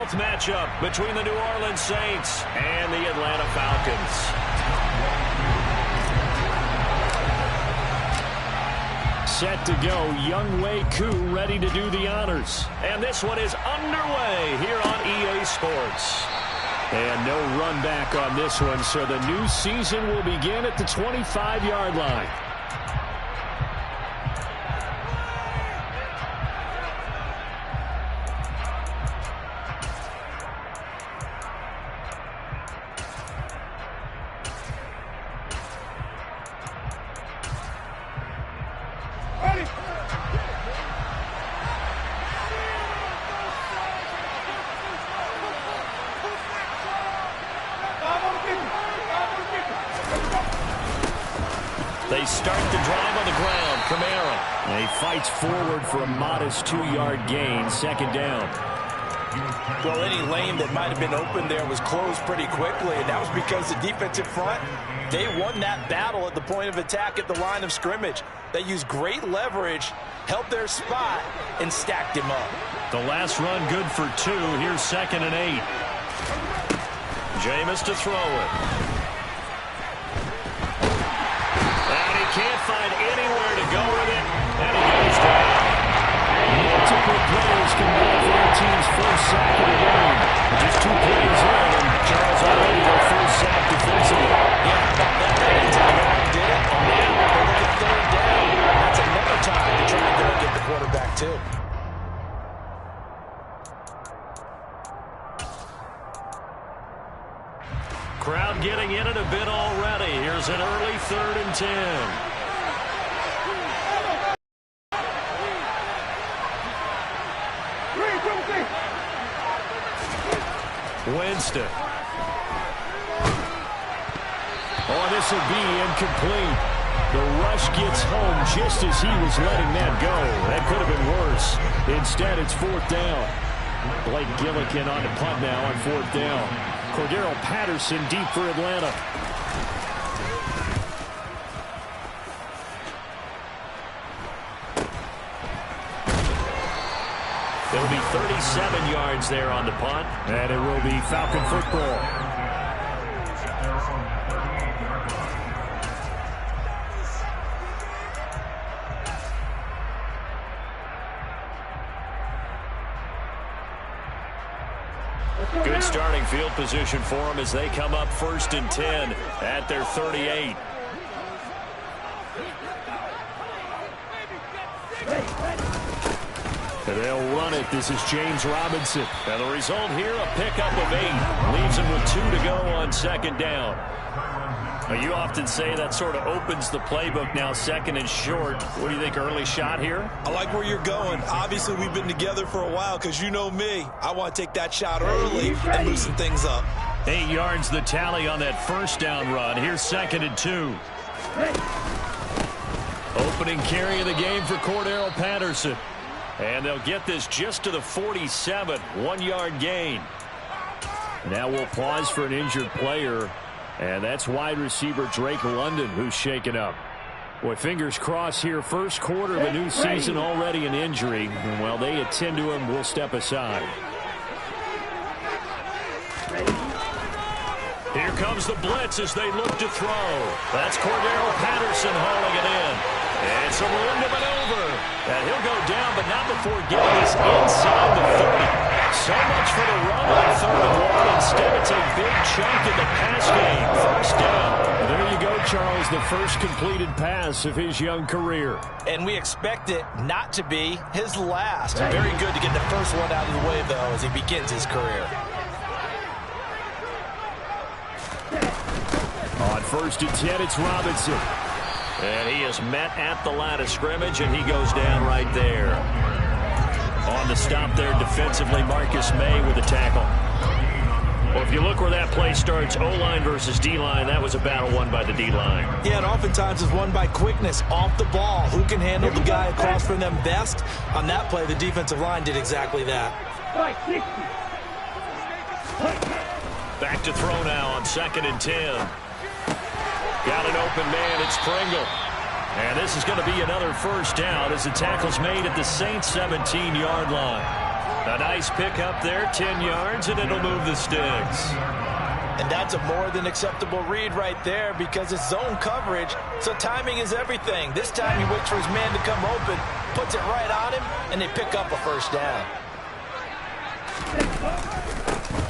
Matchup between the New Orleans Saints and the Atlanta Falcons. Set to go, Younghoe Koo ready to do the honors. And this one is underway here on EA Sports. And no run back on this one, so the new season will begin at the 25-yard line. They start the drive on the ground. Kamara. And he fights forward for a modest 2-yard gain. Second down. Well, any lane that might have been open there was closed pretty quickly, and that was because the defensive front, they won that battle at the point of attack at the line of scrimmage. They used great leverage, held their spot, and stacked him up. The last run good for 2. Here's 2nd and 8. Jameis to throw it. Can't find anywhere to go with it, and he goes down. Multiple players combined for their team's first sack of the game. Just 2 plays in, and Charles already their first sack defensively. Yeah, that time did it. And now they look at 3rd down. That's another time to try and go and get the quarterback, too. Crowd getting in it a bit already. Here's an early 3rd and 10. Winston. Oh, this will be incomplete. The rush gets home just as he was letting that go. That could have been worse. Instead, it's 4th down. Blake Gillikin on the punt now on 4th down. Cordero Patterson deep for Atlanta. It'll be 37 yards there on the punt. And it will be Falcon football. Good starting field position for them as they come up 1st and 10 at their 38. They'll run it. This is James Robinson. And the result here, a pickup of 8. Leaves him with 2 to go on 2nd down. Now, you often say that sort of opens the playbook now, 2nd and short. What do you think, early shot here? I like where you're going. Obviously, we've been together for a while because you know me. I want to take that shot early and loosen things up. 8 yards the tally on that 1st down run. Here's 2nd and 2. Opening carry of the game for Cordero Patterson. And they'll get this just to the 47. 1-yard gain. Now we'll pause for an injured player. And that's wide receiver Drake London who's shaken up. Boy, fingers crossed here. First quarter of a new season, already an injury. And while they attend to him, we'll step aside. Here comes the blitz as they look to throw. That's Cordero Patterson hauling it in. And some room to maneuver. And he'll go down, but not before getting us inside the 30. So much for the run on 3rd and 1. Instead, it's a big chunk in the pass game. 1st down. There you go, Charles, the first completed pass of his young career. And we expect it not to be his last. Very good to get the first one out of the way, though, as he begins his career. On 1st and 10, it's Robinson. And he is met at the line of scrimmage, and he goes down right there. On the stop there defensively, Marcus May with a tackle. Well, if you look where that play starts, O-line versus D-line, that was a battle won by the D-line. Yeah, and oftentimes it's won by quickness, off the ball. Who can handle the guy across from them best? On that play, the defensive line did exactly that. Back to throw now on 2nd and 10. Got an open man, it's Pringle. And this is going to be another 1st down as the tackle's made at the Saints' 17-yard line. A nice pickup there, 10 yards, and it'll move the sticks. And that's a more than acceptable read right there because it's zone coverage, so timing is everything. This time he waits for his man to come open, puts it right on him, and they pick up a first down.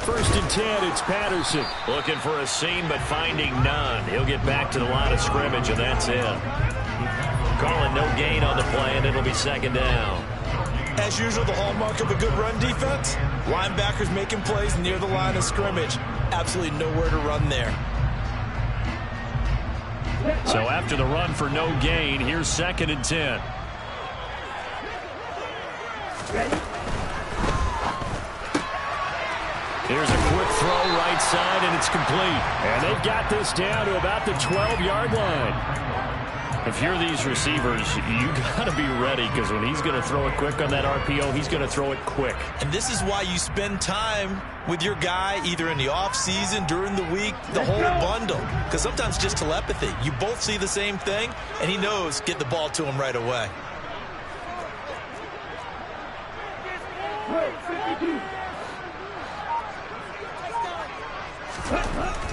1st and 10, it's Patterson. Looking for a seam, but finding none. He'll get back to the line of scrimmage, and that's it. Calling no gain on the play, and it'll be 2nd down. As usual, the hallmark of a good run defense, linebackers making plays near the line of scrimmage. Absolutely nowhere to run there. So after the run for no gain, here's 2nd and 10. Here's a quick throw right side, and it's complete. And they've got this down to about the 12-yard line. If you're these receivers, you got to be ready because when he's going to throw it quick on that RPO, he's going to throw it quick. And this is why you spend time with your guy either in the offseason, during the week, the whole bundle. Because sometimes just telepathy. You both see the same thing, and he knows get the ball to him right away.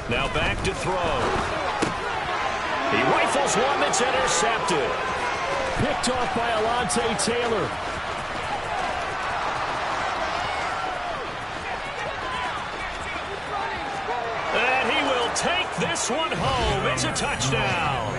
Now back to throw. He rifles one that's intercepted. Picked off by Alontae Taylor. And he will take this one home. It's a touchdown.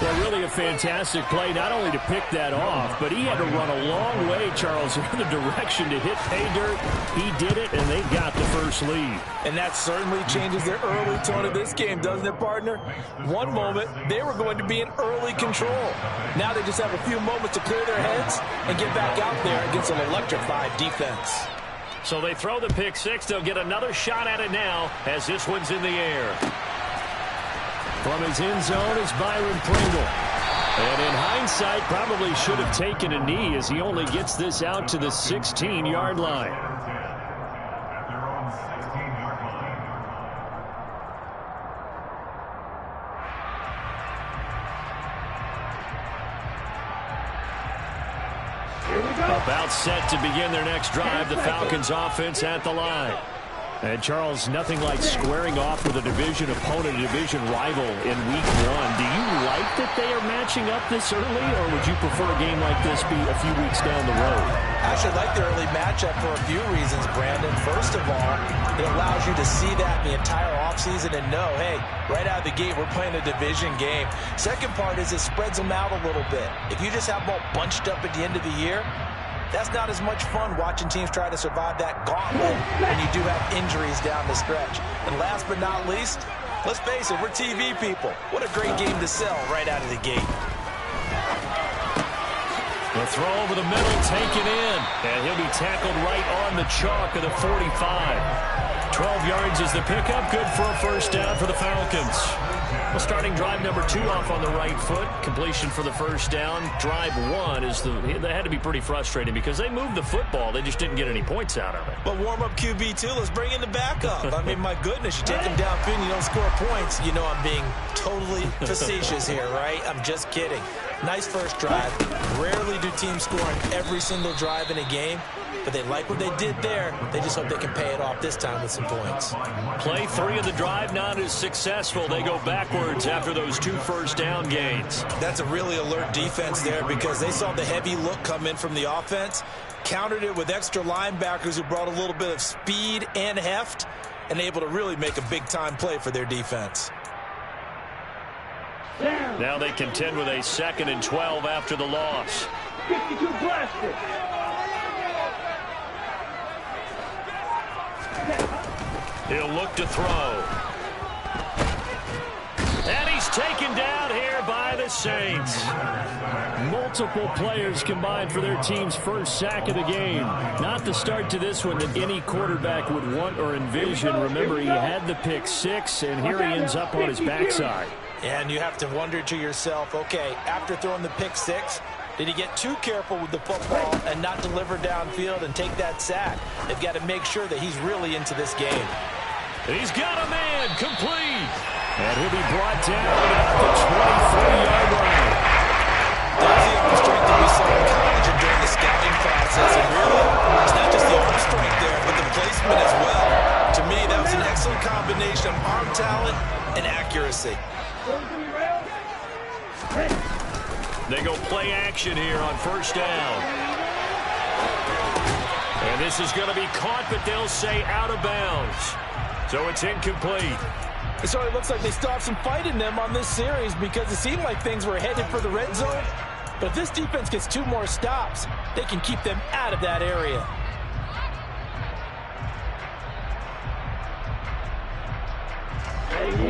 Well, really a fantastic play, not only to pick that off, but he had to run a long way, Charles, in the direction to hit pay dirt. He did it, and they got the first lead. And that certainly changes their early tone of this game, doesn't it, partner? One moment, they were going to be in early control. Now they just have a few moments to clear their heads and get back out there against an electrified defense. So they throw the pick six. They'll get another shot at it now as this one's in the air. From his end zone is Byron Pringle. And in hindsight, probably should have taken a knee as he only gets this out to the 16-yard line. About set to begin their next drive, the Falcons offense at the line. And, Charles, nothing like squaring off with a division opponent, a division rival in Week 1. Do you like that they are matching up this early, or would you prefer a game like this be a few weeks down the road? I actually like the early matchup for a few reasons, Brandon. First of all, it allows you to see that the entire offseason and know, hey, right out of the gate, we're playing a division game. Second part is it spreads them out a little bit. If you just have them all bunched up at the end of the year, that's not as much fun watching teams try to survive that gauntlet when you do have injuries down the stretch. And last but not least, let's face it, we're TV people. What a great game to sell right out of the gate. The throw over the middle, taken in. And he'll be tackled right on the chalk of the 45. 12 yards is the pickup. Good for a first down for the Falcons. Well, starting drive number 2 off on the right foot. Completion for the first down. Drive 1 is they had to be pretty frustrating because they moved the football. They just didn't get any points out of it. But warm-up QB2, let's bring in the backup. I mean, my goodness, you take him downfield and you don't score points. You know I'm being totally facetious here, right? I'm just kidding. Nice first drive. Rarely do teams score on every single drive in a game. But they like what they did there. They just hope they can pay it off this time with some points. Play 3 of the drive not as successful. They go backwards after those 2 first down gains. That's a really alert defense there because they saw the heavy look come in from the offense, countered it with extra linebackers who brought a little bit of speed and heft, and able to really make a big-time play for their defense. Now they contend with a 2nd and 12 after the loss. 52 blasted. He'll look to throw. And he's taken down here by the Saints. Multiple players combined for their team's first sack of the game. Not the start to this one that any quarterback would want or envision. Remember, he had the pick 6, and here he ends up on his backside. And you have to wonder to yourself, okay, after throwing the pick 6, did he get too careful with the football and not deliver downfield and take that sack? They've got to make sure that he's really into this game. He's got a man complete. And he'll be brought down at the 23-yard line. There's the arm strength that we saw in college and during the scouting process. And really, it's not just the there, but the placement as well. To me, that was an excellent combination of arm talent and accuracy. They go play action here on first down. And this is going to be caught, but they'll say out of bounds. So it's incomplete. It certainly looks like they still have some fight in them on this series because it seemed like things were headed for the red zone. But if this defense gets 2 more stops, they can keep them out of that area.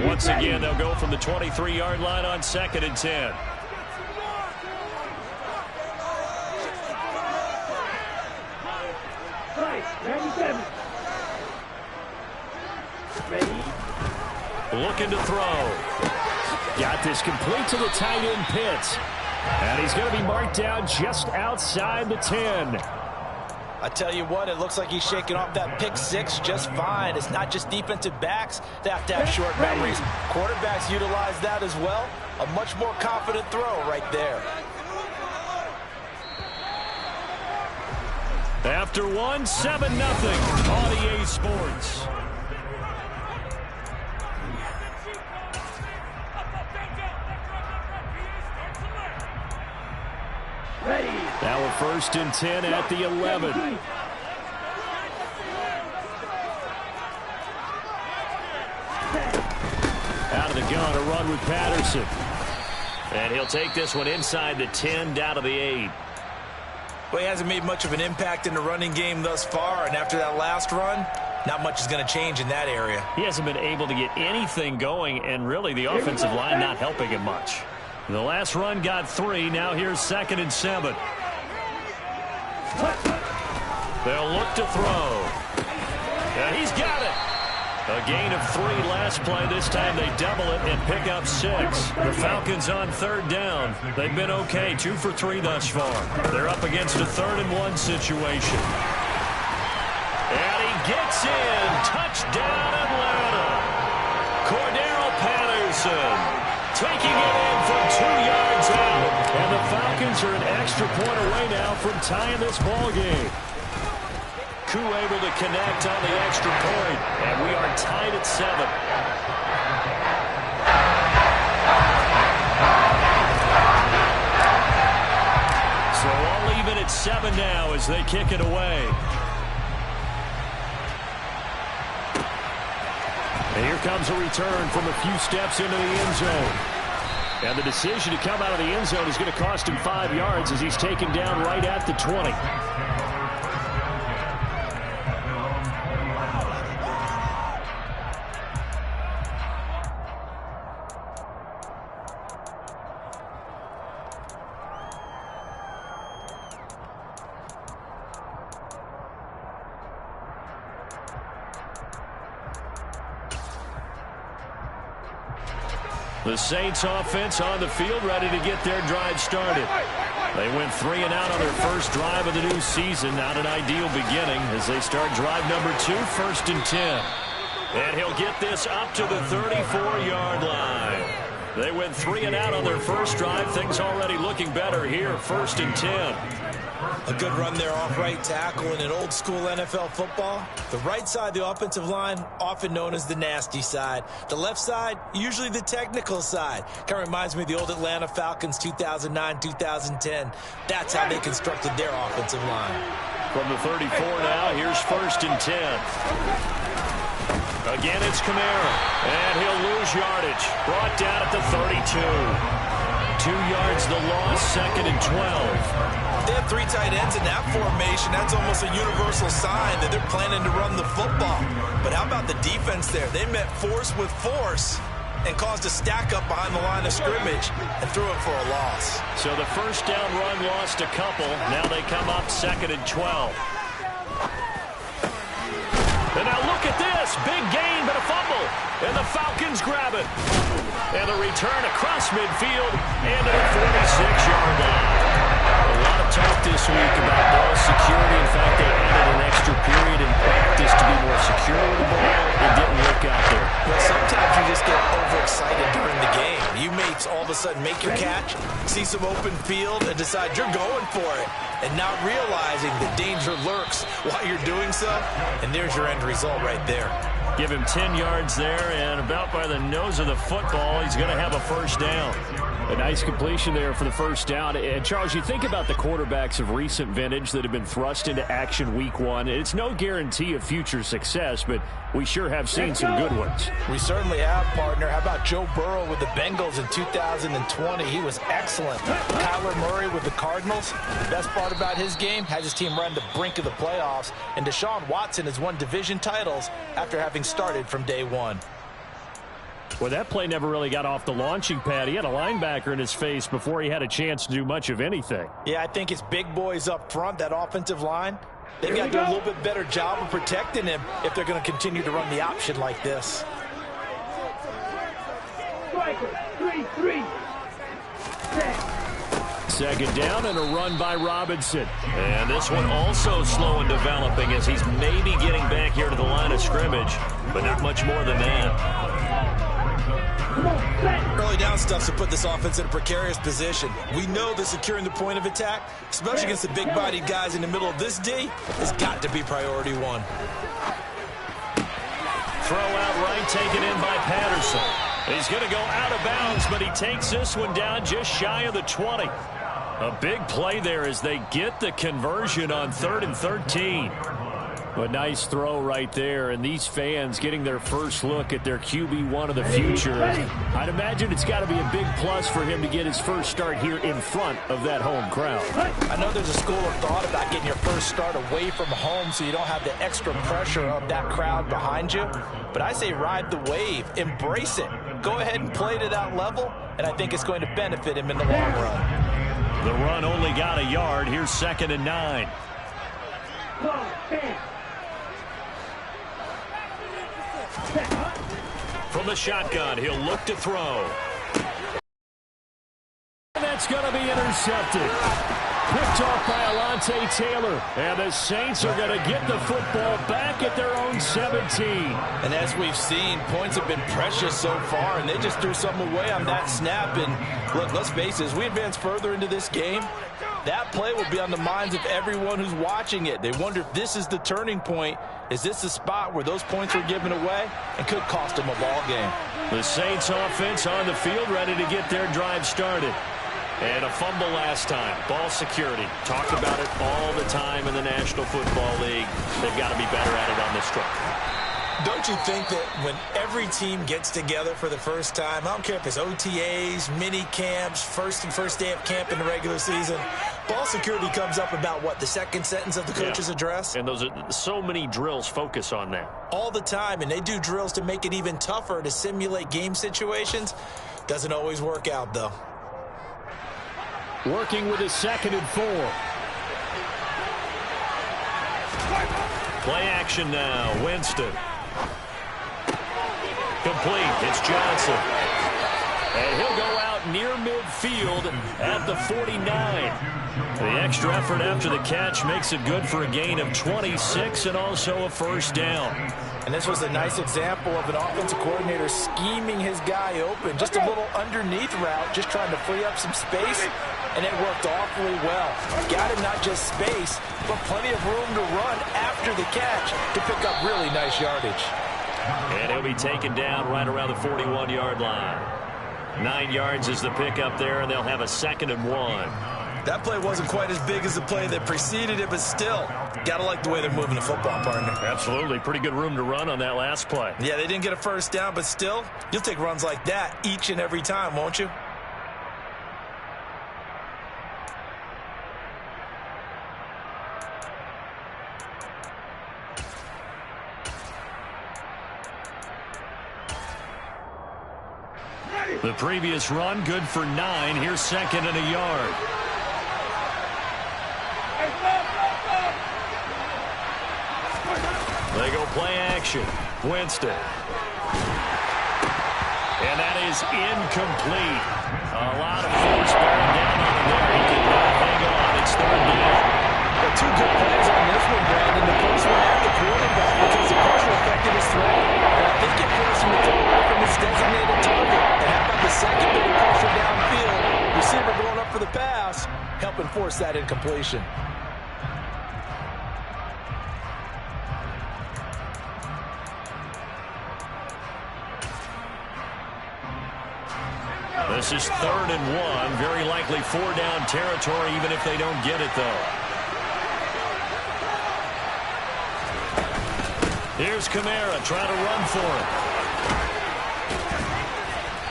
Once again, they'll go from the 23-yard line on 2nd and 10. Looking to throw. Got this complete to the tight end Pitts. And he's going to be marked down just outside the 10. I tell you what, it looks like he's shaking off that pick 6 just fine. It's not just defensive backs that have to have short memories. Quarterbacks utilize that as well. A much more confident throw right there. After 1, 7-0 on EA Sports. Now a 1st and 10 at the 11. Out of the gun, a run with Patterson. And he'll take this one inside the 10, down to the 8. Well, he hasn't made much of an impact in the running game thus far, and after that last run, not much is going to change in that area. He hasn't been able to get anything going, and really the offensive line not helping him much. The last run got 3. Now here's 2nd and 7. They'll look to throw. And he's got it. A gain of 3 last play. This time they double it and pick up 6. The Falcons on 3rd down. They've been okay. 2 for 3 thus far. They're up against a 3rd and 1 situation. And he gets in. Touchdown Atlanta. Cordarrelle Patterson taking it in from 2 yards out. And the Falcons are an extra point away now from tying this ball game. Koo able to connect on the extra point, and we are tied at 7. So all even at 7 now as they kick it away. And here comes a return from a few steps into the end zone. And the decision to come out of the end zone is going to cost him 5 yards as he's taken down right at the 20. The Saints offense on the field, ready to get their drive started. They went 3 and out on their first drive of the new season. Not an ideal beginning as they start drive number 2, 1st and 10. And he'll get this up to the 34-yard line. They went 3 and out on their first drive. Things already looking better here, 1st and 10. A good run there off right tackle in an old-school NFL football. The right side of the offensive line, often known as the nasty side. The left side, usually the technical side. Kind of reminds me of the old Atlanta Falcons 2009-2010. That's how they constructed their offensive line. From the 34 now, here's 1st and 10. Again, it's Kamara. And he'll lose yardage. Brought down at the 32. 2 yards the loss, 2nd and 12. They have 3 tight ends in that formation. That's almost a universal sign that they're planning to run the football. But how about the defense there? They met force with force and caused a stack up behind the line of scrimmage and threw it for a loss. So the first down run lost a couple. Now they come up 2nd and 12. And now look at this. Big gain, but a fumble. And the Falcons grab it. And a return across midfield and to the 46-yard line. A lot of talk this week about ball security. In fact, they added an extra period in practice to be more secure with the ball. It didn't work out there. Well, sometimes you just get overexcited during the game. You may all of a sudden make your catch, see some open field, and decide you're going for it, and not realizing the danger lurks while you're doing so, and there's your end result right there. Give him 10 yards there, and about by the nose of the football, he's going to have a first down. A nice completion there for the first down. And, Charles, you think about the quarterbacks of recent vintage that have been thrust into action week one. It's no guarantee of future success, but we sure have seen some good ones. We certainly have, partner. How about Joe Burrow with the Bengals in 2020? He was excellent. Kyler Murray with the Cardinals. Best part about his game, has his team run to the brink of the playoffs. And Deshaun Watson has won division titles after having started from day one. Well, that play never really got off the launching pad. He had a linebacker in his face before he had a chance to do much of anything. Yeah, I think it's big boys up front, that offensive line. They've got to do a little bit better job of protecting him if they're going to continue to run the option like this. Striker, 3-3. Second down and a run by Robinson. And this one also slow and developing as he's maybe getting back here to the line of scrimmage, but not much more than that. Early down stuff to put this offense in a precarious position. We know that securing the point of attack, especially against the big-bodied guys in the middle of this D, has got to be priority one. Throw out right, taken in by Patterson. He's going to go out of bounds, but he takes this one down just shy of the 20. A big play there as they get the conversion on 3rd and 13. A nice throw right there, and these fans getting their first look at their QB1 of the future. I'd imagine it's got to be a big plus for him to get his first start here in front of that home crowd. I know there's a school of thought about getting your first start away from home so you don't have the extra pressure of that crowd behind you, but I say ride the wave, embrace it. Go ahead and play to that level, and I think it's going to benefit him in the long run. The run only got a yard. Here's 2nd and 9. From the shotgun, he'll look to throw. And that's going to be intercepted. Picked off by Alontae Taylor. And the Saints are going to get the football back at their own 17. And as we've seen, points have been precious so far, and they just threw something away on that snap. And look, let's face it, as we advance further into this game, that play will be on the minds of everyone who's watching it. They wonder if this is the turning point. Is this the spot where those points were given away and could cost them a ball game? The Saints offense on the field, ready to get their drive started. And a fumble last time. Ball security. Talked about it all the time in the National Football League. They've got to be better at it on this drive. Don't you think that when every team gets together for the first time, I don't care if it's OTAs, mini camps, first day of camp in the regular season, ball security comes up about, what, the second sentence of the coach's address? And those are so many drills focus on that. All the time, and they do drills to make it even tougher to simulate game situations. Doesn't always work out, though. Working with his 2nd and 4. Play action now. Winston. Complete. It's Johnson. And he'll go out near midfield at the 49. The extra effort after the catch makes it good for a gain of 26 and also a first down. And this was a nice example of an offensive coordinator scheming his guy open. Just a little underneath route, just trying to free up some space, and it worked awfully well. Got him not just space, but plenty of room to run after the catch to pick up really nice yardage. And he'll be taken down right around the 41-yard line. 9 yards is the pickup there, and they'll have a 2nd and 1. That play wasn't quite as big as the play that preceded it, but still, got to like the way they're moving the football, partner. Absolutely. Pretty good room to run on that last play. Yeah, they didn't get a first down, but still, you'll take runs like that each and every time, won't you? The previous run, good for 9. Here's 2nd and a yard. They go play action. Winston. And that is incomplete. A lot of force bearing down on him there. He could not hang on. It's 3rd down. But 2 good plays on this one, Brandon. The first one at the quarterback because the pressure affected his throw. And I think it forced him to throw away from his designated target. And how about the second little pressure downfield? force that incompletion. This is 3rd and 1. Very likely 4-down territory, even if they don't get it, though. Here's Kamara trying to run for it.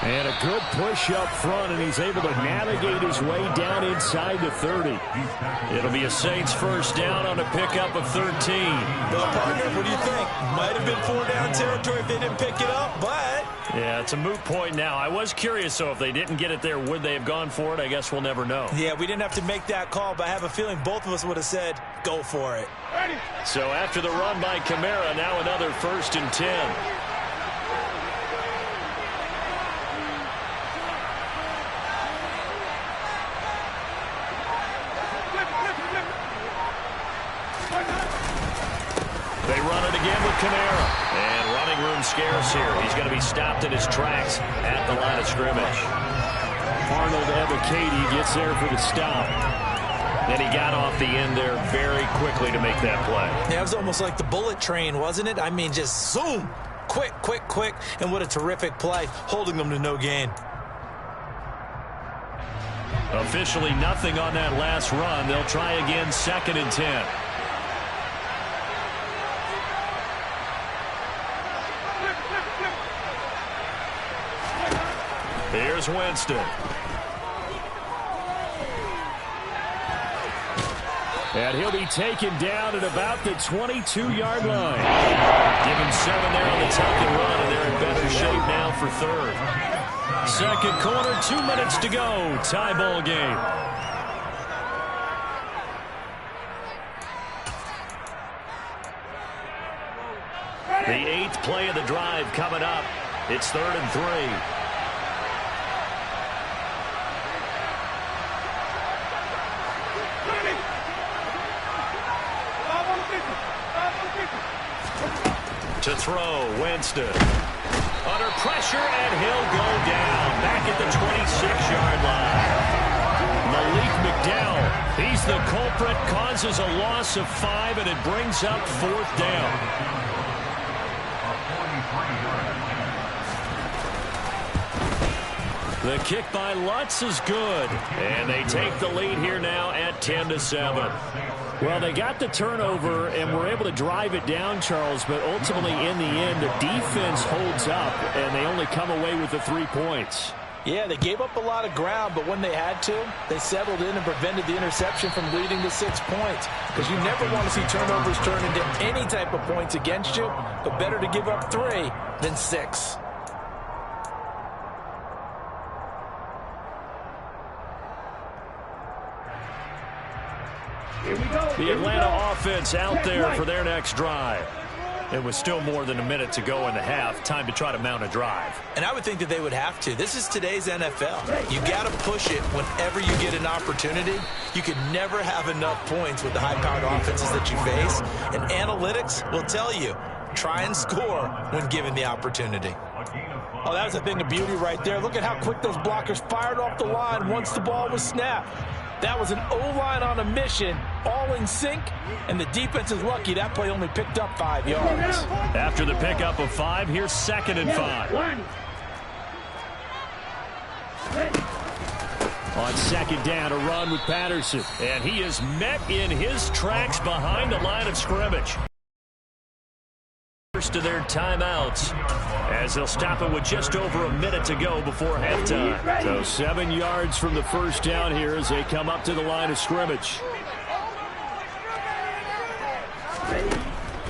And a good push up front, and he's able to navigate his way down inside the 30. It'll be a Saints first down on a pickup of 13. Well, partner, what do you think? Might have been 4-down territory if they didn't pick it up, but... Yeah, it's a moot point now. I was curious, so if they didn't get it there, would they have gone for it? I guess we'll never know. Yeah, we didn't have to make that call, but I have a feeling both of us would have said, go for it. So after the run by Kamara, now another 1st and 10. They run it again with Kamara. And running room scarce here. He's going to be stopped in his tracks at the line of scrimmage. Arnold Ebiketie gets there for the stop. And he got off the end there very quickly to make that play. Yeah, it was almost like the bullet train, wasn't it? I mean, just zoom. Quick, quick, quick. And what a terrific play, holding them to no gain. Officially nothing on that last run. They'll try again, 2nd and 10. Here's Winston. And he'll be taken down at about the 22-yard line. Give him 7 there on the tuck and run, and they're in better shape now for 3rd. 2nd quarter, 2 minutes to go. Tie ball game. The 8th play of the drive coming up. It's 3rd and 3. To throw, Winston. Under pressure, and he'll go down. Back at the 26-yard line. Malik McDowell, he's the culprit, causes a loss of 5, and it brings up 4th down. The kick by Lutz is good. And they take the lead here now at 10-7. Well, they got the turnover and were able to drive it down, Charles, but ultimately in the end, the defense holds up, and they only come away with the 3 points. Yeah, they gave up a lot of ground, but when they had to, they settled in and prevented the interception from leading to 6 points. Because you never want to see turnovers turn into any type of points against you, but better to give up 3 than 6. The Atlanta offense out there for their next drive. It was still more than a minute to go in the half. Time to try to mount a drive. And I would think that they would have to. This is today's NFL. You got to push it whenever you get an opportunity. You can never have enough points with the high-powered offenses that you face. And analytics will tell you, try and score when given the opportunity. Oh, that was a thing of beauty right there. Look at how quick those blockers fired off the line once the ball was snapped. That was an O-line on a mission, all in sync, and the defense is lucky that play only picked up 5 yards. After the pickup of 5, here's 2nd and 5. On 2nd down, a run with Patterson. And he is met in his tracks behind the line of scrimmage. First of their timeouts, as they'll stop it with just over a minute to go before halftime. So 7 yards from the first down here as they come up to the line of scrimmage.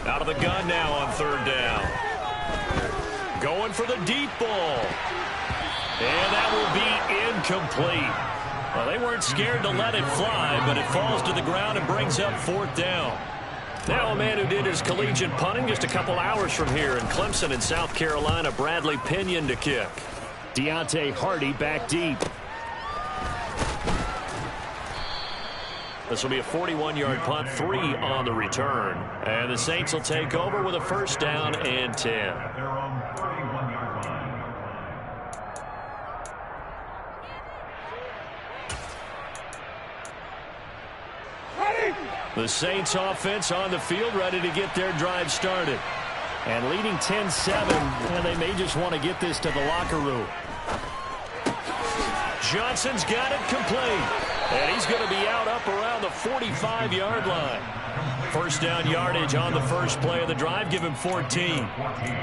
Out of the gun now on 3rd down. Going for the deep ball. And that will be incomplete. Well, they weren't scared to let it fly, but it falls to the ground and brings up 4th down. Now a man who did his collegiate punting just a couple hours from here in Clemson in South Carolina, Bradley Pinion to kick. Deontay Hardy back deep. This will be a 41-yard punt, 3 on the return. And the Saints will take over with a 1st down and 10. The Saints offense on the field, ready to get their drive started. And leading 10-7, and they may just want to get this to the locker room. Johnson's got it complete. And he's going to be out up around the 45-yard line. First down yardage on the first play of the drive. Give him 14.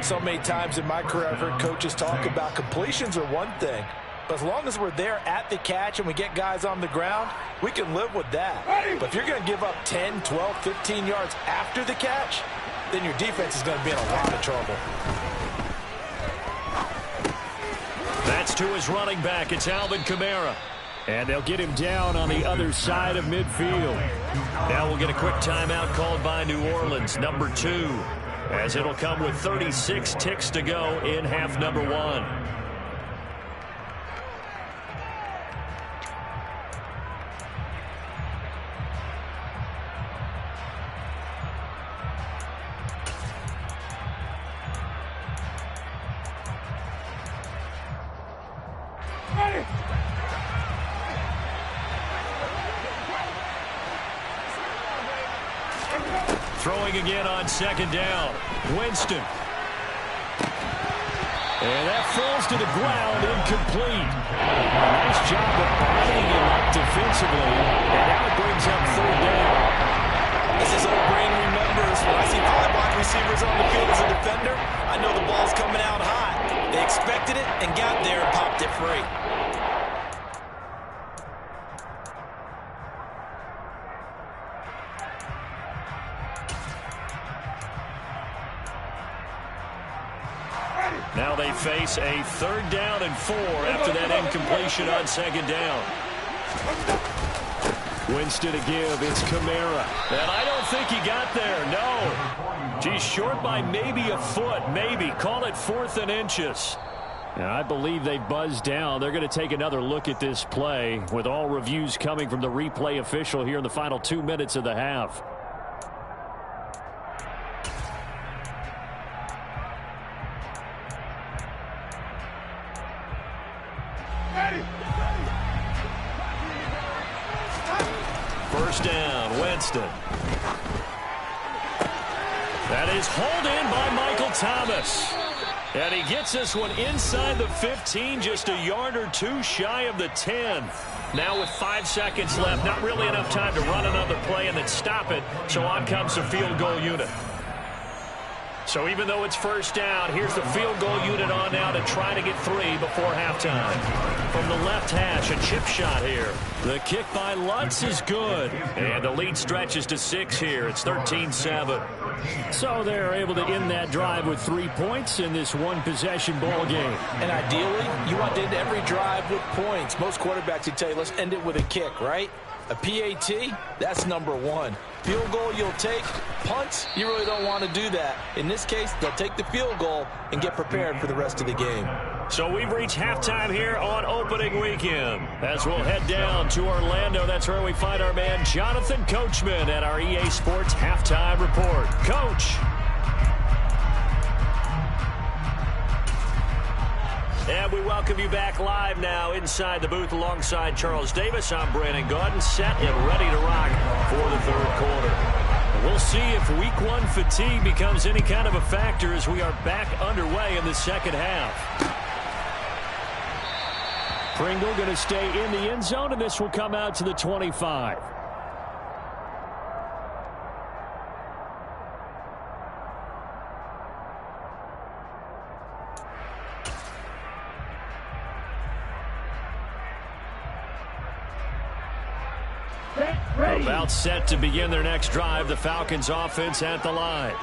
So many times in my career I've heard coaches talk about completions are one thing. But as long as we're there at the catch and we get guys on the ground, we can live with that. But if you're going to give up 10, 12, 15 yards after the catch, then your defense is going to be in a lot of trouble. That's to his running back. It's Alvin Kamara. And they'll get him down on the other side of midfield. Now we'll get a quick timeout called by New Orleans, number 2, as it'll come with 36 ticks to go in half number 1. Throwing again on second down. Winston. And that falls to the ground, incomplete. Nice job of binding him up defensively. And now it brings up third down. As his old brain remembers, when I see 5 wide receivers on the field as a defender, I know the ball's coming out hot. They expected it and got there and popped it free. Now they face a third down and 4 after that incompletion on second down. Winston to give. It's Kamara. And I don't think he got there. No. He's short by maybe a foot. Maybe. Call it 4th and inches. And I believe they buzzed down. They're going to take another look at this play with all reviews coming from the replay official here in the final 2 minutes of the half. First down, Winston. That is hauled in by Michael Thomas. And he gets this one inside the 15, just a yard or 2 shy of the 10. Now with 5 seconds left, not really enough time to run another play and then stop it. So on comes the field goal unit. So even though it's first down, here's the field goal unit on now to try to get 3 before halftime. From the left hash, a chip shot here. The kick by Lutz is good. And the lead stretches to 6 here. It's 13-7. So they're able to end that drive with 3 points in this one-possession ball game. And ideally, you want to end every drive with points. Most quarterbacks would tell you, let's end it with a kick, right? A PAT, that's number 1. Field goal you'll take. Punts, you really don't want to do that. In this case, they'll take the field goal and get prepared for the rest of the game. So we've reached halftime here on opening weekend. As we'll head down to Orlando, that's where we find our man Jonathan Coachman at our EA Sports Halftime Report. Coach. And we welcome you back live now inside the booth alongside Charles Davis. I'm Brandon Gaudin, set and ready to rock for the third quarter. We'll see if week 1 fatigue becomes any kind of a factor as we are back underway in the second half. Pringle going to stay in the end zone, and this will come out to the 25. About set to begin their next drive. The Falcons offense at the line.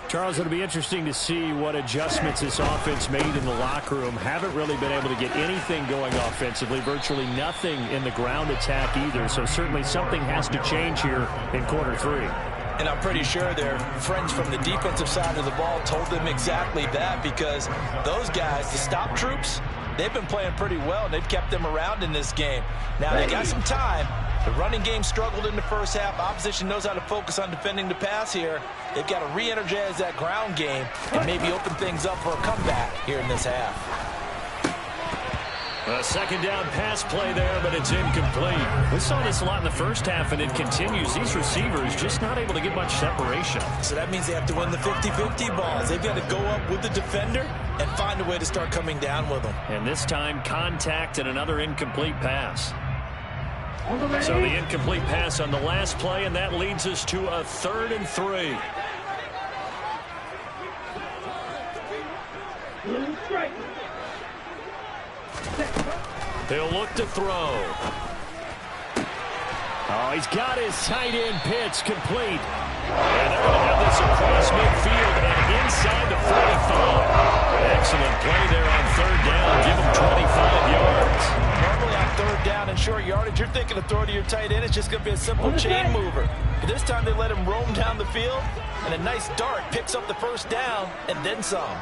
Charles, it'll be interesting to see what adjustments this offense made in the locker room. Haven't really been able to get anything going offensively. Virtually nothing in the ground attack either. So certainly something has to change here in quarter 3. And I'm pretty sure their friends from the defensive side of the ball told them exactly that, because those guys, the stop troops, they've been playing pretty well. They've kept them around in this game. Now they got some time. The running game struggled in the first half. Opposition knows how to focus on defending the pass here. They've got to re-energize that ground game and maybe open things up for a comeback here in this half. A second down pass play there, but it's incomplete. We saw this a lot in the first half, and it continues. These receivers just not able to get much separation. So that means they have to win the 50-50 balls. They've got to go up with the defender and find a way to start coming down with them. And this time, contact and another incomplete pass. So the incomplete pass on the last play, and that leads us to a 3rd and 3. He'll look to throw. Oh, he's got his tight end pitch complete. And they're going to have this across midfield and inside the 45. Excellent play there on 3rd down. Give him 25 yards. Normally on 3rd down and short yardage, you're thinking of throw to your tight end. It's just going to be a simple chain mover. But this time they let him roam down the field, and a nice dart picks up the 1st down and then some.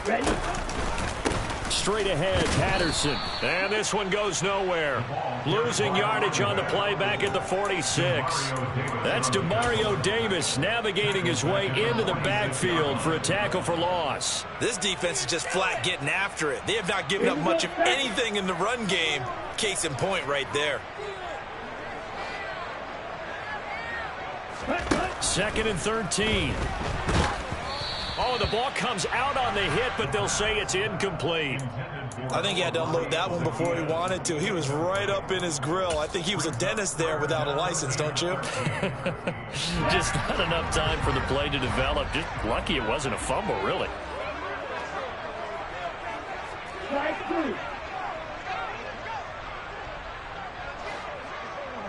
Ready? Straight ahead, Patterson. And this one goes nowhere. Losing yardage on the play back at the 46. That's Demario Davis navigating his way into the backfield for a tackle for loss. This defense is just flat getting after it. They have not given up much of anything in the run game. Case in point right there. 2nd and 13. Oh, the ball comes out on the hit, but they'll say it's incomplete. I think he had to unload that one before he wanted to. He was right up in his grill. I think he was a dentist there without a license, don't you? Just not enough time for the play to develop. Just lucky it wasn't a fumble, really.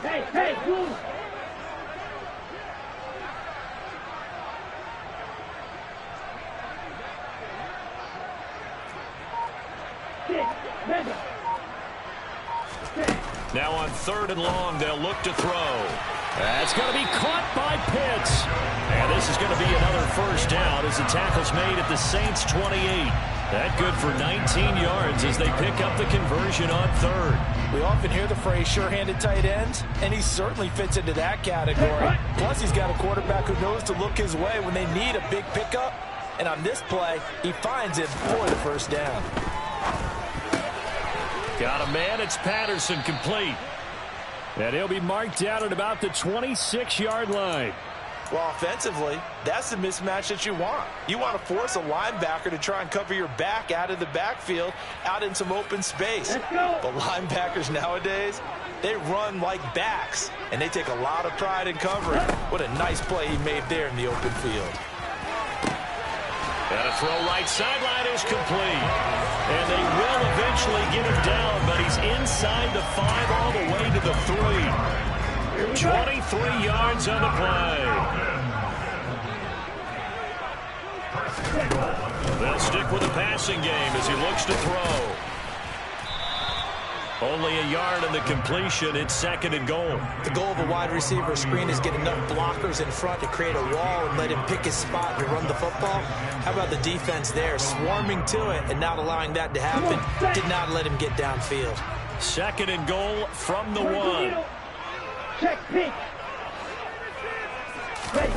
Hey, move. Now on 3rd and long, they'll look to throw. That's going to be caught by Pitts. And this is going to be another 1st down as the tackle's made at the Saints' 28. That good for 19 yards as they pick up the conversion on 3rd. We often hear the phrase sure-handed tight ends, and he certainly fits into that category. Plus, he's got a quarterback who knows to look his way when they need a big pickup. And on this play, he finds it for the 1st down. Got a man. It's Patterson complete. And he'll be marked down at about the 26-yard line. Well, offensively, that's the mismatch that you want. You want to force a linebacker to try and cover your back out of the backfield, out in some open space. But linebackers nowadays, they run like backs, and they take a lot of pride in covering. What a nice play he made there in the open field. And a throw right sideline is complete. And they will eventually get him down, but he's inside the 5 all the way to the 3. 23 yards on the play. They'll stick with the passing game as he looks to throw. Only a yard in the completion. It's 2nd and goal. The goal of a wide receiver screen is get enough blockers in front to create a wall and let him pick his spot to run the football. How about the defense there, swarming to it and not allowing that to happen? Did not let him get downfield. 2nd and goal from the 1. Check pitch. Ready.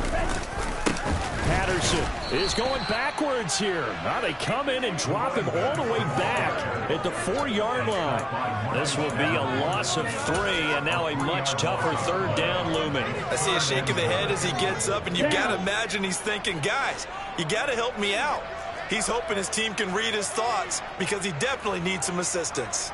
Patterson is going backwards here. Now they come in and drop him all the way back at the 4-yard line. This will be a loss of 3, and now a much tougher 3rd down looming. I see a shake of the head as he gets up, and you've got to imagine he's thinking, guys, you got to help me out. He's hoping his team can read his thoughts because he definitely needs some assistance.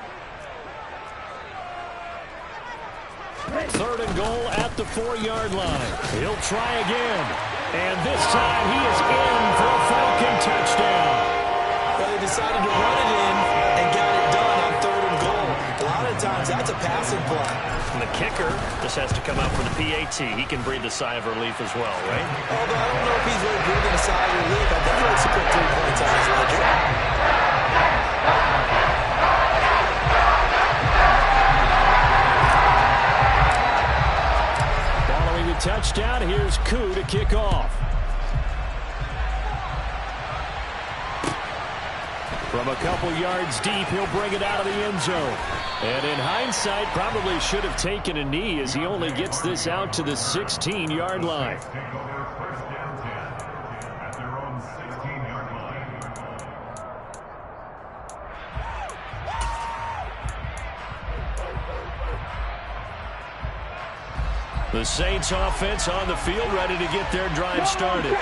3rd and goal at the 4-yard line. He'll try again. And this time he is in for a Falcon touchdown. Well, they decided to run it in and got it done on 3rd and goal. A lot of times that's a passing play. And the kicker just has to come out for the PAT. He can breathe a sigh of relief as well, right? Although I don't know if he's really breathing a sigh of relief. I think he likes to put 3 points on his ledger. Touchdown. Here's Koo to kick off. From a couple yards deep, he'll bring it out of the end zone. And in hindsight, probably should have taken a knee as he only gets this out to the 16-yard line. The Saints offense on the field, ready to get their drive started.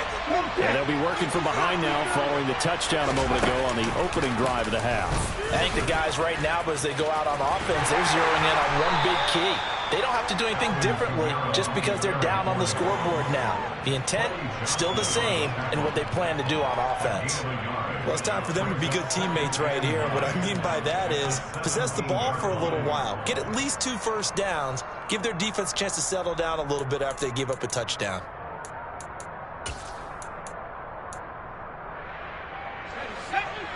And they'll be working from behind now following the touchdown a moment ago on the opening drive of the half. I think the guys right now, as they go out on offense, they're zeroing in on one big key. They don't have to do anything differently just because they're down on the scoreboard now. The intent still the same in what they plan to do on offense. Well, it's time for them to be good teammates right here. And what I mean by that is possess the ball for a little while. Get at least 2 first downs. Give their defense a chance to settle down a little bit after they give up a touchdown.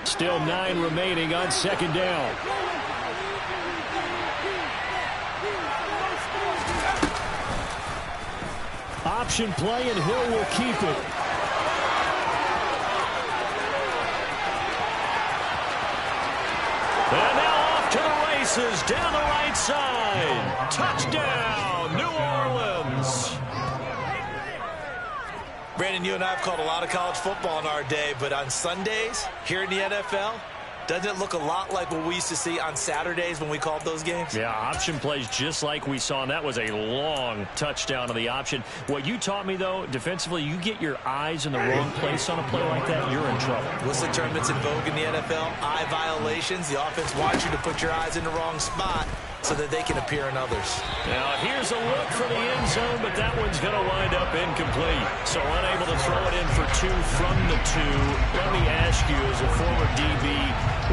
Still 9 remaining on second down. Option play, and Hill will keep it. And now off to the races, down the right side. Touchdown, New Orleans. Brandon, you and I have called a lot of college football in our day, but on Sundays here in the NFL, doesn't it look a lot like what we used to see on Saturdays when we called those games? Yeah, option plays just like we saw, and that was a long touchdown on the option. What you taught me, though, defensively, you get your eyes in the wrong place on a play like that, you're in trouble. What's the term that's in vogue in the NFL? Eye violations. The offense wants you to put your eyes in the wrong spot so that they can appear in others. Now, here's a look for the end zone, but that one's going to wind up incomplete. So unable to throw it in for 2 from the 2. Let me ask you, as a former DB,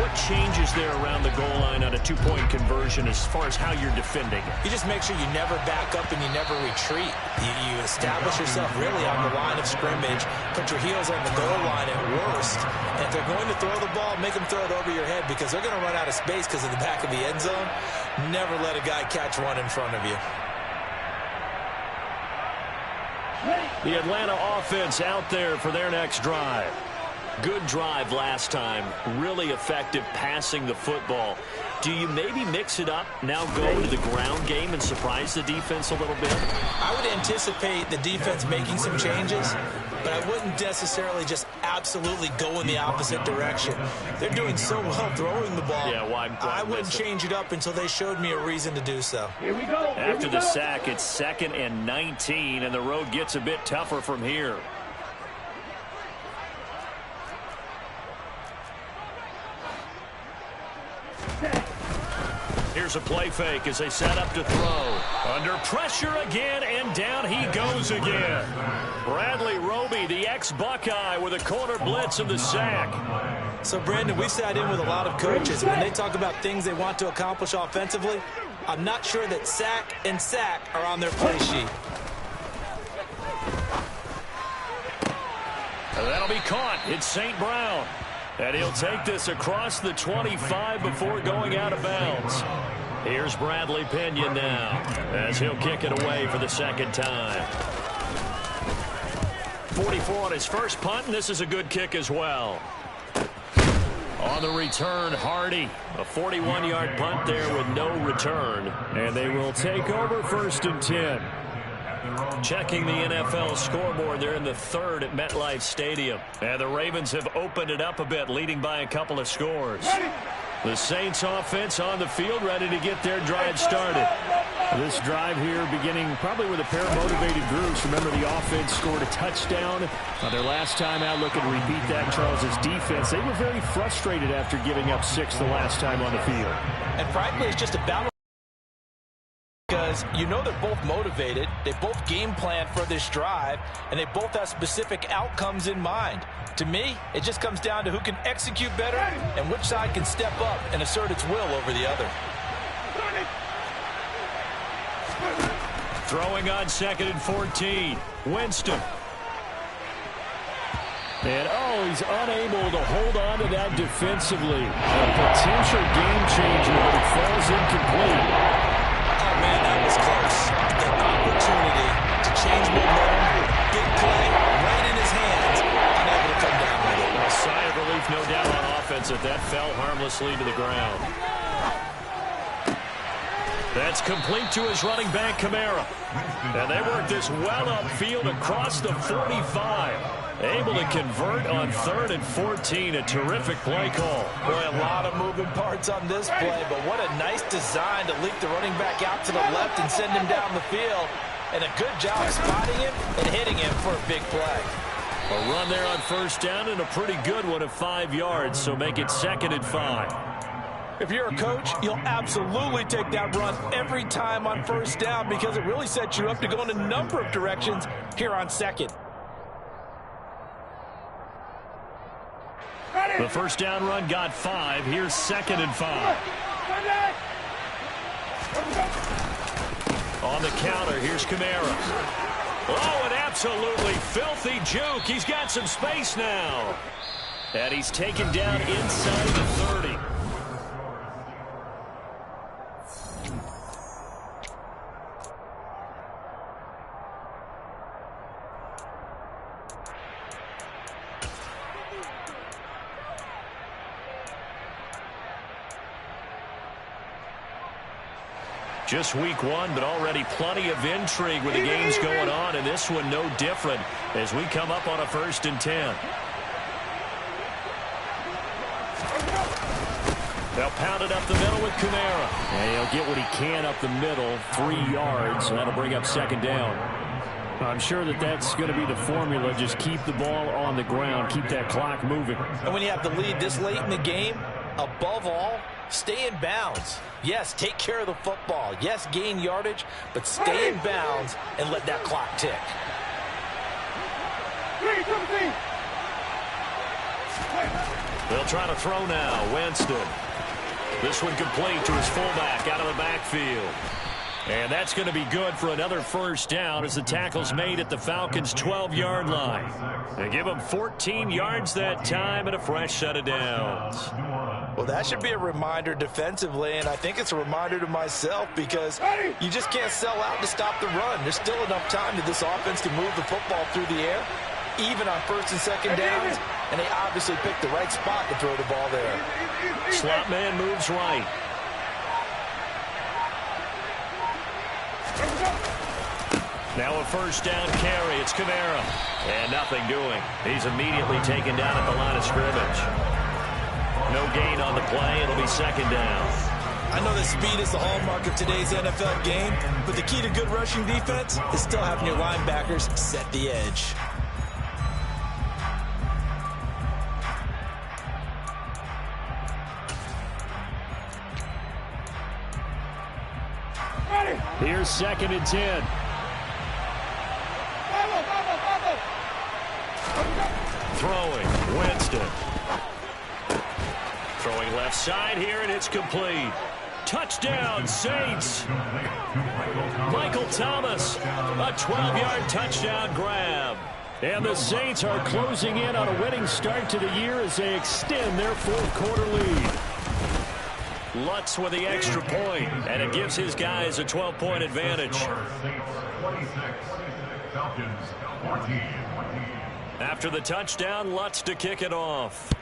what changes there around the goal line on a 2-point conversion as far as how you're defending it? You just make sure you never back up and you never retreat. You establish yourself really on the line of scrimmage, put your heels on the goal line at worst. And if they're going to throw the ball, make them throw it over your head because they're going to run out of space because of the back of the end zone. Never let a guy catch one in front of you. The Atlanta offense out there for their next drive. Good drive last time. Really effective passing the football. Do you maybe mix it up, now go to the ground game and surprise the defense a little bit? I would anticipate the defense making some changes, but I wouldn't necessarily just absolutely go in the opposite direction. They're doing so well throwing the ball. Yeah, why I wouldn't change it up until they showed me a reason to do so. Here we go. After the sack, it's 2nd and 19, and the road gets a bit tougher from here. Here's a play fake as they set up to throw. Under pressure again, and down he goes again. Bradley Roby, the ex-Buckeye, with a corner blitz and the sack. So, Brandon, we sat in with a lot of coaches. When they talk about things they want to accomplish offensively, I'm not sure that sack and sack are on their play sheet. And that'll be caught. It's St. Brown. And he'll take this across the 25 before going out of bounds. Here's Bradley Pinion now as he'll kick it away for the second time. 44 on his first punt, and this is a good kick as well. On the return, Hardy. A 41-yard punt there with no return. And they will take over 1st and 10. Checking the NFL scoreboard, they're in the 3rd at MetLife Stadium. And the Ravens have opened it up a bit, leading by a couple of scores. The Saints offense on the field, ready to get their drive started. This drive here beginning probably with a pair of motivated groups. Remember, the offense scored a touchdown. Their last time out, looking to repeat that, Charles's defense. They were very frustrated after giving up 6 the last time on the field. And frankly, it's just a battle. Because you know they're both motivated, they both game plan for this drive, and they both have specific outcomes in mind. To me, it just comes down to who can execute better and which side can step up and assert its will over the other. Throwing on 2nd and 14. Winston. And, he's unable to hold on to that defensively. A potential game changer, but it falls incomplete. Man, that was close. The opportunity to change momentum, big play, right in his hands, unable to come down with it. A sigh of relief, no doubt, on offense if that fell harmlessly to the ground. That's complete to his running back, Kamara. And they work this well upfield across the 45. Able to convert on 3rd and 14. A terrific play call. Boy, a lot of moving parts on this play, but what a nice design to leak the running back out to the left and send him down the field. And a good job spotting him and hitting him for a big play. A run there on first down and a pretty good one of 5 yards, so make it 2nd and 5. If you're a coach, you'll absolutely take that run every time on first down because it really sets you up to go in a number of directions here on 2nd. The first down run got 5. Here's 2nd and 5. On the counter, here's Kamara. Oh, an absolutely filthy juke. He's got some space now. And he's taken down inside the 30. Just week 1, but already plenty of intrigue with the games going on, and this one no different as we come up on a 1st and 10. They'll pound it up the middle with Kamara. And he'll get what he can up the middle, 3 yards, and that'll bring up 2nd down. I'm sure that's going to be the formula. Just keep the ball on the ground, keep that clock moving. And when you have the lead this late in the game, above all, stay in bounds. Yes, take care of the football. Yes, gain yardage, but stay in bounds and let that clock tick. They'll try to throw now. Winston. This one complete to his fullback out of the backfield. And that's going to be good for another first down as the tackle's made at the Falcons' 12-yard line. They give them 14 yards that time and a fresh set of downs. Well, that should be a reminder defensively, and I think it's a reminder to myself because you just can't sell out to stop the run. There's still enough time to this offense to move the football through the air, even on 1st and 2nd downs, and they obviously picked the right spot to throw the ball there. Slot man moves right. Now a first down carry. It's Kamara. And nothing doing. He's immediately taken down at the line of scrimmage. No gain on the play. It'll be 2nd down. I know that speed is the hallmark of today's NFL game, but the key to good rushing defense is still having your linebackers set the edge. Here's 2nd and 10. Throwing, Winston. Throwing left side here, and it's complete. Touchdown, Saints. Michael Thomas, a 12-yard touchdown grab. And the Saints are closing in on a winning start to the year as they extend their 4th quarter lead. Lutz with the extra point, and it gives his guys a 12-point advantage. After the touchdown, Lutz to kick it off.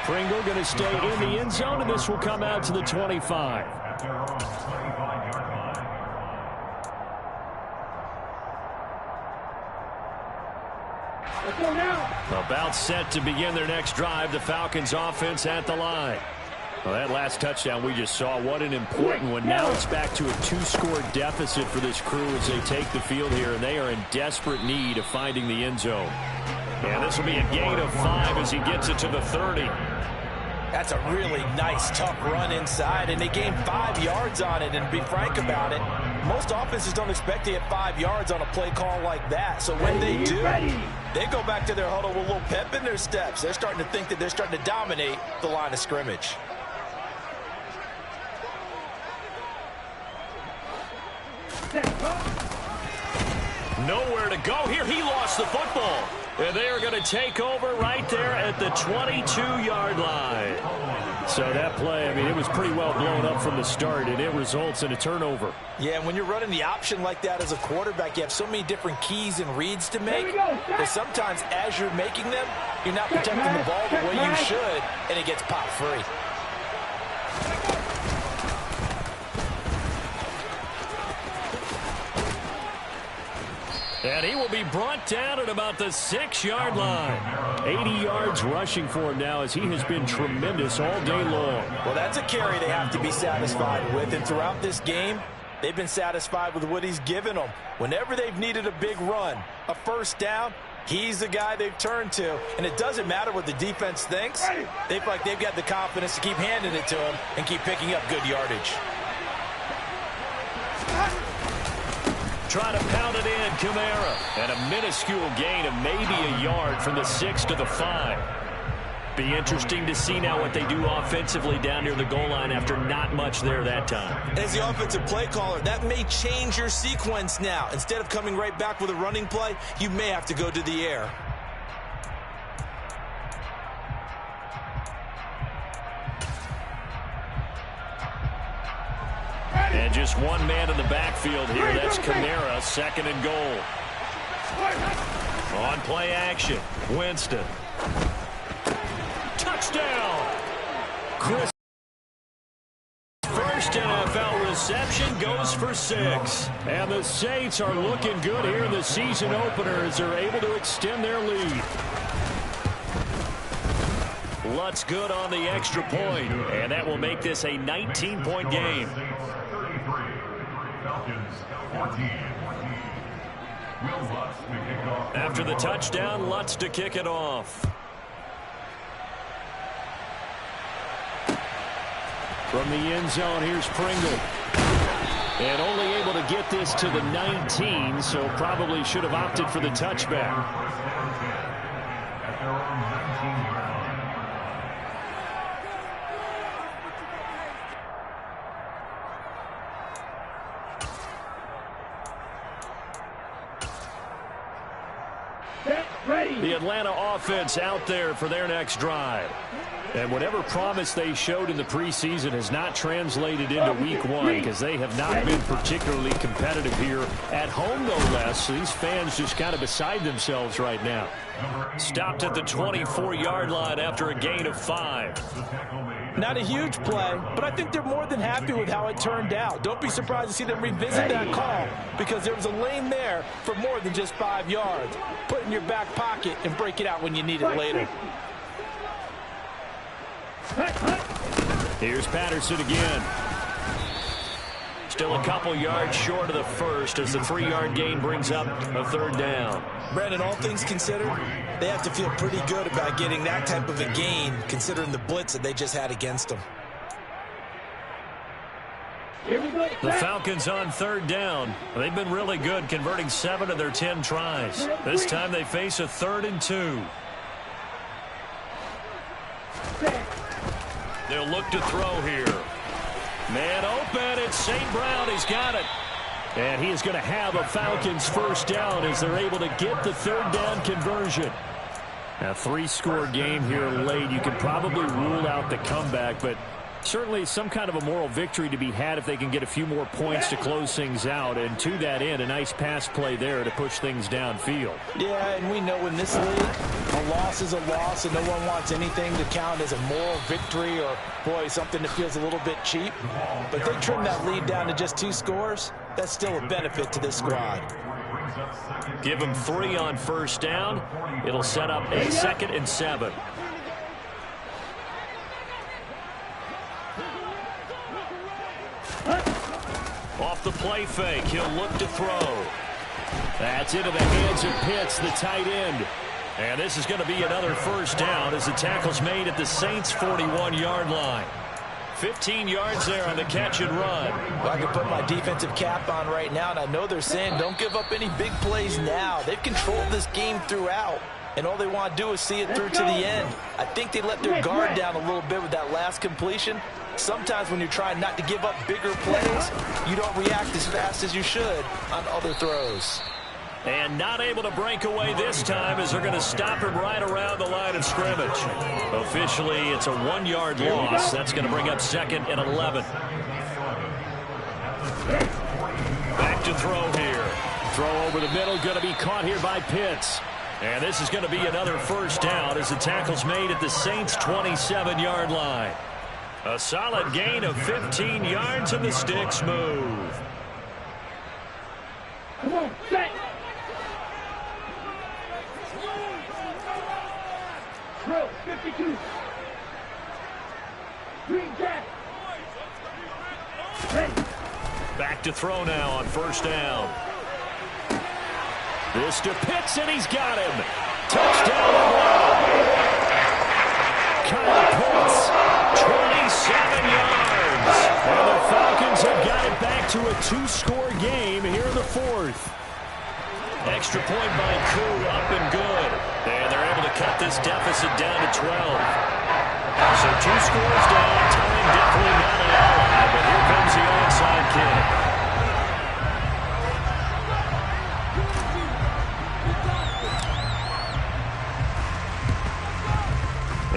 Pringle going to stay in the end zone, and this will come out to the 25. About set to begin their next drive. The Falcons offense at the line. Well, that last touchdown we just saw, what an important one. Now it's back to a 2-score deficit for this crew as they take the field here, and they are in desperate need of finding the end zone. And this will be a gain of 5 as he gets it to the 30. That's a really nice, tough run inside, and they gained 5 yards on it. And to be frank about it, most offenses don't expect to get 5 yards on a play call like that. So when they do, they go back to their huddle with a little pep in their steps. They're starting to think that they're starting to dominate the line of scrimmage. Nowhere to go here. He lost the football. And they are going to take over right there at the 22-yard line. So that play, I mean, it was pretty well blown up from the start, and it results in a turnover. Yeah, and when you're running the option like that as a quarterback, you have so many different keys and reads to make that sometimes as you're making them, you're not protecting the ball the way you should, and it gets popped free. And he will be brought down at about the 6-yard line. 80 yards rushing for him now as he has been tremendous all day long. Well, that's a carry they have to be satisfied with. And throughout this game, they've been satisfied with what he's given them. Whenever they've needed a big run, a first down, he's the guy they've turned to. And it doesn't matter what the defense thinks. They feel like they've got the confidence to keep handing it to him and keep picking up good yardage. Try to pound it in, Kamara. And a minuscule gain of maybe a yard from the 6 to the 5. Be interesting to see now what they do offensively down near the goal line after not much there that time. As the offensive play caller, that may change your sequence now. Instead of coming right back with a running play, you may have to go to the air. And just one man in the backfield here. That's Kamara, 2nd and goal. On play action, Winston. Touchdown! Chris, first NFL reception, goes for 6. And the Saints are looking good here in the season opener as they're able to extend their lead. Lutz good on the extra point, and that will make this a 19-point game. After the touchdown, Lutz to kick it off. From the end zone, here's Pringle. And only able to get this to the 19, so probably should have opted for the touchback. The Atlanta offense out there for their next drive. And whatever promise they showed in the preseason has not translated into week 1 because they have not been particularly competitive here at home, no less. So these fans just kind of beside themselves right now. Stopped at the 24-yard line after a gain of 5. Not a huge play, but I think they're more than happy with how it turned out. Don't be surprised to see them revisit that call because there was a lane there for more than just 5 yards. Put it in your back pocket and break it out when you need it later. Here's Patterson again. Still a couple yards short of the first as the 3-yard gain brings up a 3rd down. Brandon, all things considered, they have to feel pretty good about getting that type of a gain considering the blitz that they just had against them. The Falcons on 3rd down. They've been really good converting 7 of their 10 tries. This time they face a 3rd and 2. They'll look to throw here. Man open, it's St. Brown. He's got it. And he is going to have a Falcons 1st down as they're able to get the 3rd down conversion. A 3-score game here late. You can probably rule out the comeback, but certainly some kind of a moral victory to be had if they can get a few more points to close things out. And to that end, a nice pass play there to push things downfield. Yeah, and we know in this league, a loss is a loss, and no one wants anything to count as a moral victory or, boy, something that feels a little bit cheap. But they trim that lead down to just 2 scores. That's still a benefit to this squad. Give them 3 on 1st down. It'll set up a 2nd and 7. Off the play fake, he'll look to throw. That's into the hands of Pitts, the tight end. And this is going to be another 1st down as the tackle's made at the Saints' 41-yard line. 15 yards there on the catch and run. Well, I can put my defensive cap on right now, and I know they're saying don't give up any big plays now. They've controlled this game throughout, and all they want to do is see it through to the end. I think they let their guard down a little bit with that last completion. Sometimes when you're trying not to give up bigger plays, you don't react as fast as you should on other throws. And not able to break away this time as they're going to stop him right around the line of scrimmage. Officially, it's a 1-yard loss. That's going to bring up 2nd and 11. Back to throw here. Throw over the middle, going to be caught here by Pitts. And this is going to be another 1st down as the tackle's made at the Saints' 27-yard line. A solid gain of 15 yards and the sticks move. Come on, set. Execute. Green Jack. Ready. Back to throw now on first down. This to Pitts, and he's got him. Touchdown. Kyle Pitts, 27 yards. And the Falcons have got it back to a 2-score game here in the fourth. Extra point by Koo, up and good. And they're able to cut this deficit down to 12. So 2 scores down, time definitely not an ally, but here comes the onside kick.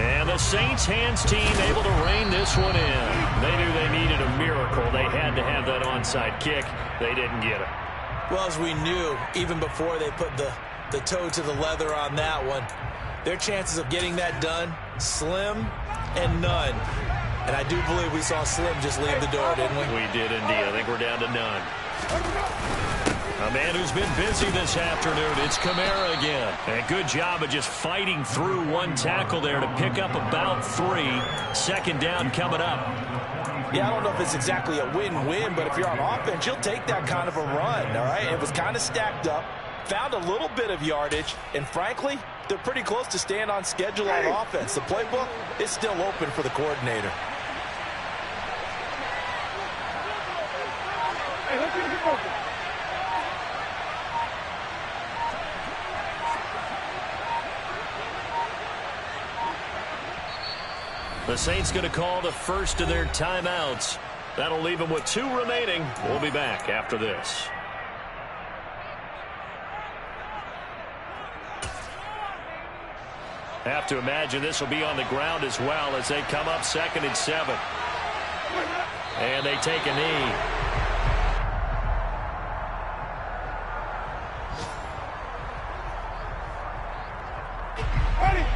And the Saints hands team able to rein this one in. They knew they needed a miracle. They had to have that onside kick. They didn't get it. Well, as we knew, even before they put the toe to the leather on that one, their chances of getting that done, slim and none. And I do believe we saw Slim just leave the door, didn't we? We did indeed. I think we're down to none. A man who's been busy this afternoon, it's Kamara again. And a good job of just fighting through one tackle there to pick up about 3. Second down coming up. Yeah, I don't know if it's exactly a win-win, but if you're on offense, you'll take that kind of a run, all right? It was kind of stacked up, found a little bit of yardage, and frankly, they're pretty close to staying on schedule on offense. The playbook is still open for the coordinator. Hey, let's get focused. The Saints going to call the first of their timeouts. That'll leave them with 2 remaining. We'll be back after this. Have to imagine this will be on the ground as well as they come up 2nd and 7. And they take a knee. Ready.